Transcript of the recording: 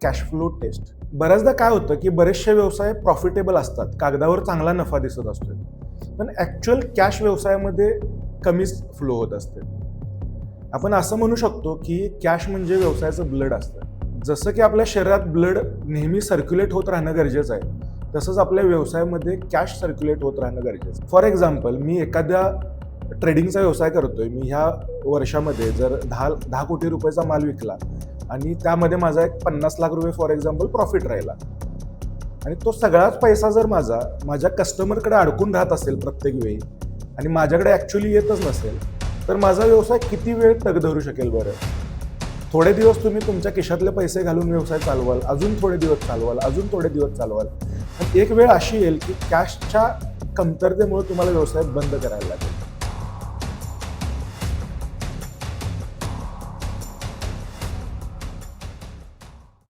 Cash flow taste. बऱ्याचदा काय होतं की बरेचसे व्यवसाय प्रॉफिटेबल असतात, कागदावर चांगला नफा दिसत असतो, पण ॲक्च्युअल कॅश व्यवसायामध्ये कमीच फ्लो होत असते. आपण असं म्हणू शकतो की कॅश म्हणजे व्यवसायाचं ब्लड असतं. जसं की आपल्या शरीरात ब्लड नेहमी सर्क्युलेट होत राहणं गरजेचं आहे, तसंच आपल्या व्यवसायामध्ये कॅश सर्क्युलेट होत राहणं गरजेचं आहे. फॉर एक्झाम्पल, मी एखाद्या ट्रेडिंगचा व्यवसाय करतोय. मी ह्या वर्षामध्ये जर 10 कोटी रुपयाचा माल विकला आणि त्यामध्ये माझा एक 50 लाख रुपये फॉर एक्झाम्पल प्रॉफिट राहिला, आणि तो सगळाच पैसा जर माझ्या कस्टमरकडे अडकून राहत असेल प्रत्येक वेळी आणि माझ्याकडे ॲक्च्युअली येतच नसेल, तर माझा व्यवसाय किती वेळ तग धरू शकेल बरं? थोडे दिवस तुम्ही तुमच्या खिशातले पैसे घालून व्यवसाय चालवाल, अजून थोडे दिवस चालवाल, अजून थोडे दिवस चालवाल, आणि एक वेळ अशी येईल की कॅशच्या कमतरतेमुळे तुम्हाला व्यवसाय बंद करायला लागेल.